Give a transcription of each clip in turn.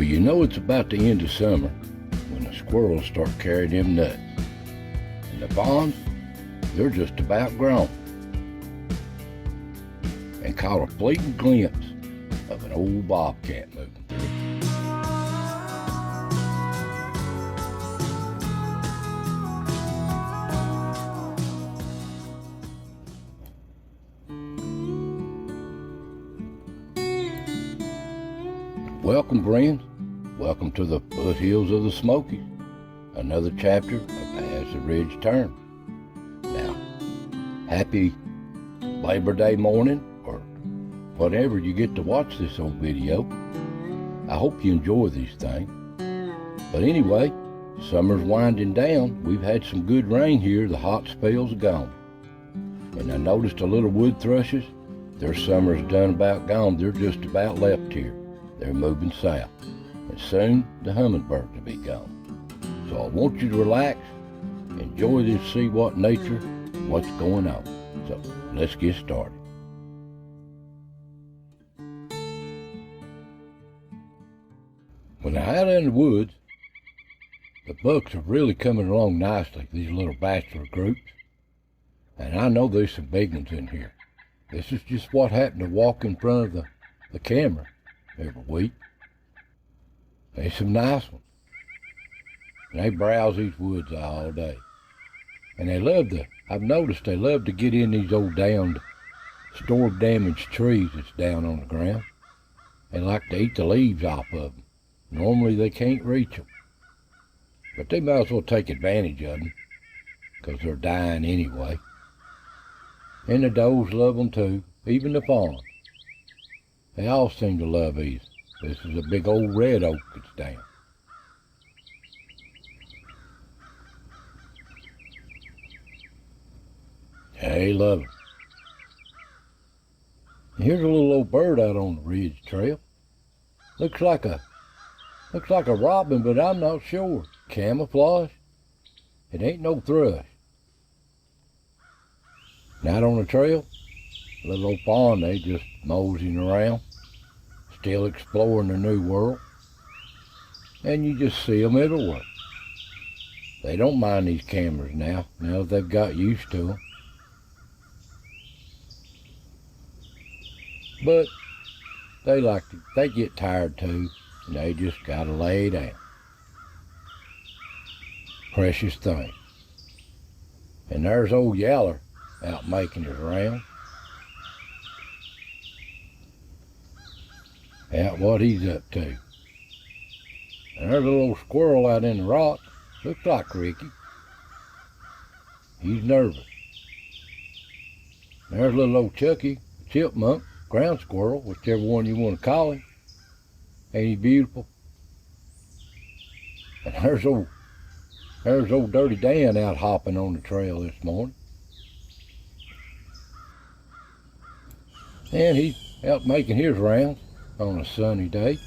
Well, you know it's about the end of summer when the squirrels start carrying them nuts. And the ponds, they're just about grown. And caught a fleeting glimpse of an old bobcat moving through. Welcome, friends. Welcome to the foothills of the Smoky. Another chapter of As the Ridge Turns. Now, happy Labor Day morning, or whatever you get to watch this old video. I hope you enjoy these things. But anyway, summer's winding down. We've had some good rain here. The hot spell's gone. And I noticed the little wood thrushes. Their summer's done about gone. They're just about left here. They're moving south, and soon the hummingbirds will be gone. So I want you to relax, enjoy this, see what nature, what's going on. So let's get started. When I'm out in the woods, the bucks are really coming along nicely, these little bachelor groups. And I know there's some big ones in here. This is just what happened to walk in front of the camera every week. There's some nice ones. And they browse these woods all day. And I've noticed they love to get in these old downed, storm damaged trees that's down on the ground. They like to eat the leaves off of them. Normally they can't reach them. But they might as well take advantage of them, because they're dying anyway. And the does love them too, even the fawns. They all seem to love these. This is a big old red oak that's down. They love it. And here's a little old bird out on the ridge trail. Looks like a robin, but I'm not sure. Camouflage? It ain't no thrush. And out on the trail, a little old fawn, they just moseying around, still exploring the new world. And you just see them everywhere. They don't mind these cameras now that they've got used to them. But they get tired too, and they just gotta lay down. Precious thing. And there's old Yaller out making his round. Out what he's up to. And there's a little squirrel out in the rocks. Looks like Ricky. He's nervous. There's little old Chucky, chipmunk, ground squirrel, whichever one you want to call him. Ain't he beautiful? And there's old Dirty Dan out hopping on the trail this morning. And he's out making his rounds on a sunny day.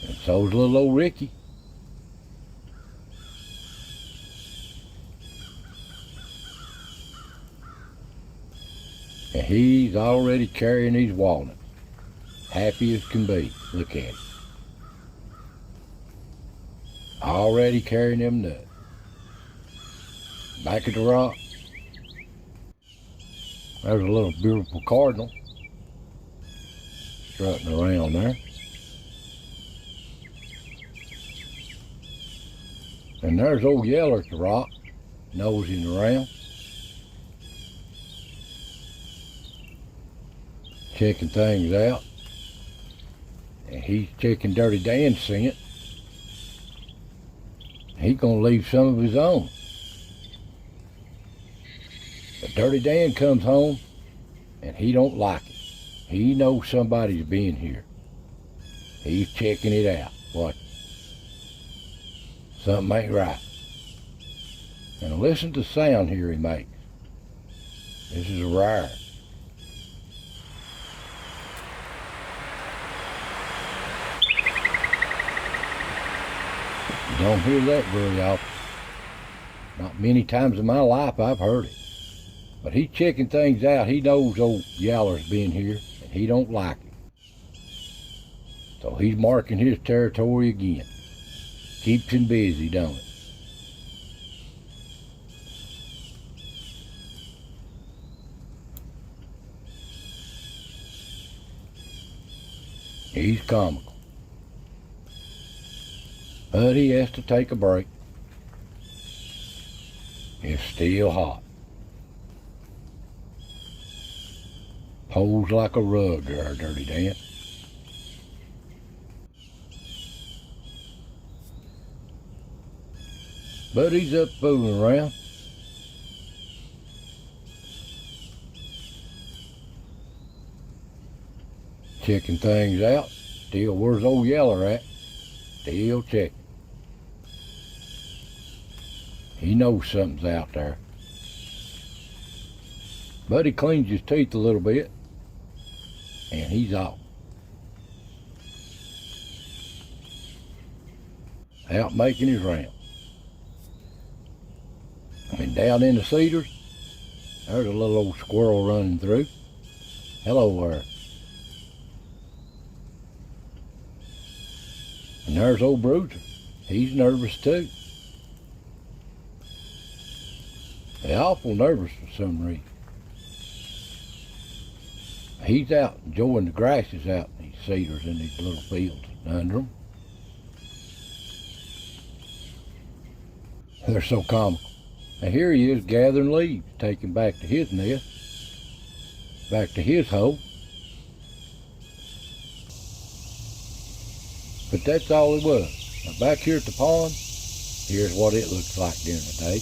And so's little old Ricky. And he's already carrying these walnuts. Happy as can be. Look at him. Already carrying them nuts. Back at the rock, there's a little beautiful cardinal strutting around there. And there's old Yeller at the rock, nosing around, checking things out. And he's checking Dirty Dan's scent. He's gonna leave some of his own. But Dirty Dan comes home, and he don't like it. He knows somebody's been here. He's checking it out. What? Something ain't right. And listen to the sound here he makes. This is rare. You don't hear that very often. Not many times in my life I've heard it. But he's checking things out. He knows old Yaller's been here, and he don't like it. So he's marking his territory again. Keeps him busy, don't it? He's comical. But he has to take a break. It's still hot. Pulls like a rug there, Dirty Dan. But he's up fooling around. Checking things out. Still, where's old Yeller at? Still checking. He knows something's out there. But he cleans his teeth a little bit. And he's off. Out making his round. And down in the cedars, there's a little old squirrel running through. Hello there. And there's old Bruiser. He's nervous too. They're awful nervous for some reason. He's out enjoying the grasses out in these cedars in these little fields under them. They're so comical. And here he is gathering leaves, taking back to his nest, back to his hole. But that's all it was. Now back here at the pond, here's what it looks like during the day.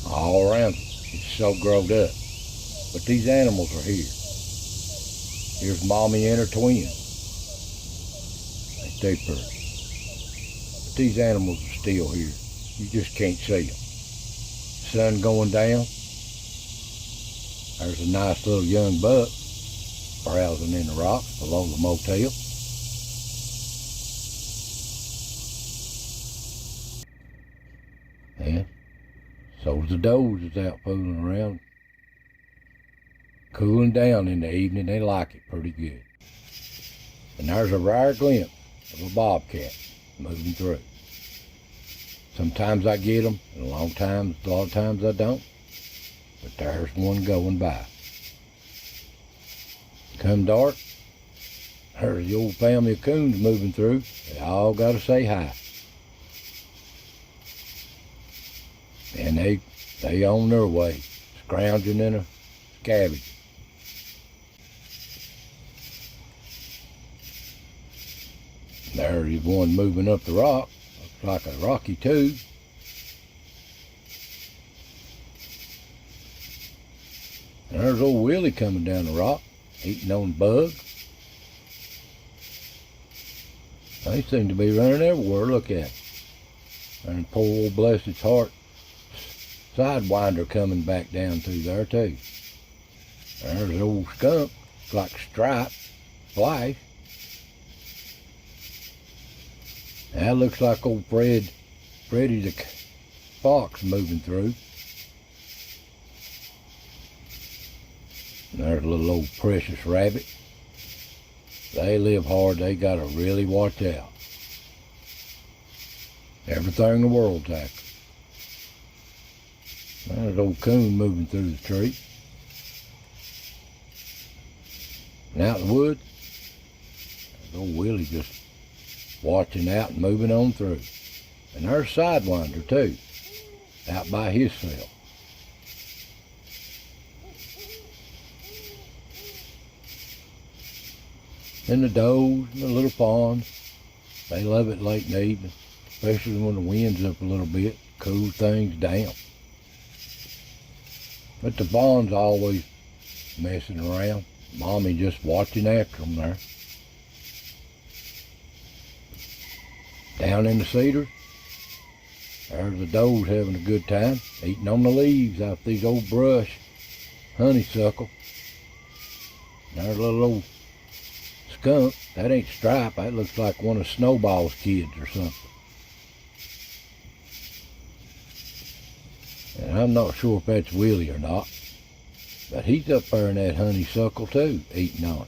All around it, it's so grown up. But these animals are here. Here's Mommy and her twins. Ain't they pretty? But these animals are still here. You just can't see them. Sun going down. There's a nice little young buck browsing in the rocks below the motel. And so's the does is out fooling around. Cooling down in the evening, they like it pretty good. And there's a rare glimpse of a bobcat moving through. Sometimes I get them, and a lot of times I don't. But there's one going by. Come dark, there's the old family of coons moving through. They all got to say hi. And they on their way, scrounging in a cabbage. There's one moving up the rock. Looks like a rocky tube. And there's old Willie coming down the rock, eating on bugs. They seem to be running everywhere, look at it. And poor old blessed's heart sidewinder coming back down through there too. There's an old skunk, like Stripe, Flash. That looks like old Freddy the fox moving through. And there's a little old precious rabbit. They live hard, they gotta really watch out. Everything in the world's active. There's old coon moving through the tree. And out in the woods, there's old Willie just watching out and moving on through. And there's Sidewinder too, out by himself. And the does and the little ponds, they love it late in the evening, especially when the wind's up a little bit, cool things down. But the pond's always messing around. Mommy just watching after them there. Down in the cedars, there's the does having a good time, eating on the leaves off these old brush honeysuckle. There's a little old skunk. That ain't Stripe. That looks like one of Snowball's kids or something. And And I'm not sure if that's Willie or not, but he's up there in that honeysuckle too, eating on it.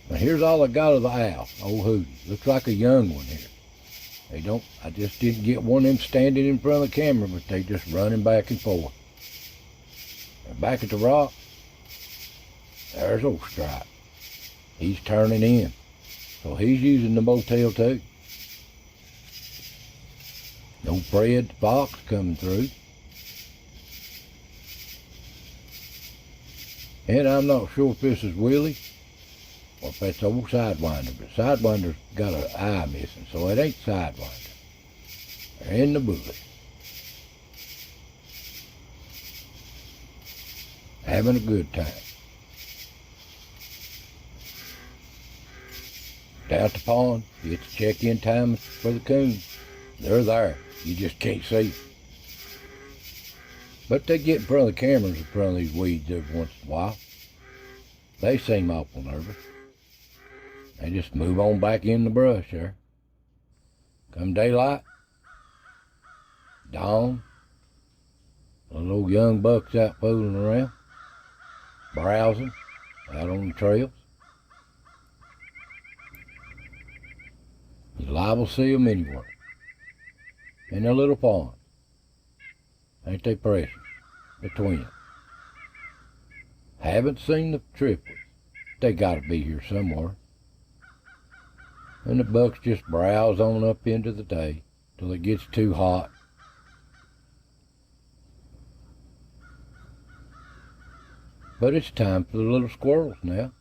Now here's all I got of the owl, old Hootie. Looks like a young one here. I just didn't get one of them standing in front of the camera, but they just running back and forth. And back at the rock, there's old Stripe. He's turning in, so he's using the motel too. No Fred the Fox coming through. And I'm not sure if this is Willie or if that's old Sidewinder, but Sidewinder's got an eye missing, so it ain't Sidewinder. They're in the bush. Having a good time. Down at the pond, it's check-in time for the coons. They're there. You just can't see them. But they get in front of the cameras in front of these weeds every once in a while. They seem awful nervous. They just move on back in the brush there. Come daylight, dawn, the little young bucks out fooling around, browsing out on the trails. You're liable to see them anywhere. In their little pond. Ain't they precious? The twins. Haven't seen the triplets. They gotta be here somewhere. And the bucks just browse on up into the day till it gets too hot. But it's time for the little squirrels now.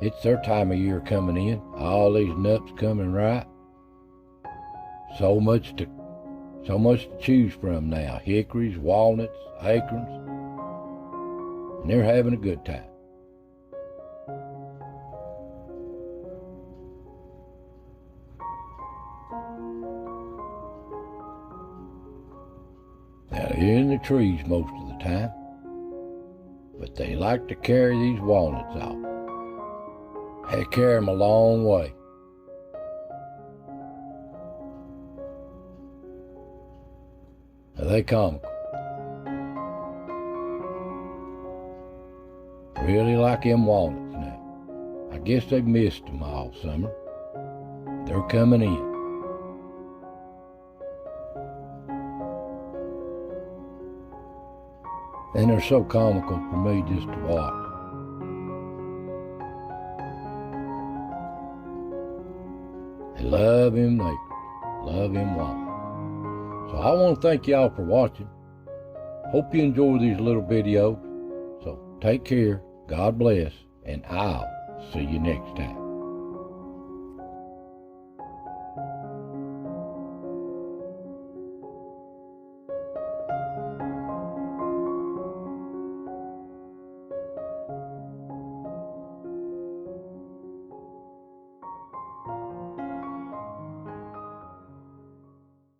It's their time of year coming in. All these nuts coming right. So much to choose from now. Hickories, walnuts, acorns. And they're having a good time. Now they're in the trees most of the time, but they like to carry these walnuts off. They carry them a long way. Now they comical. Really like them walnuts now. I guess they've missed them all summer. They're coming in. And they're so comical for me just to watch. They love him naked, love him walnuts. So I want to thank y'all for watching. Hope you enjoy these little videos. So take care, God bless, and I'll see you next time.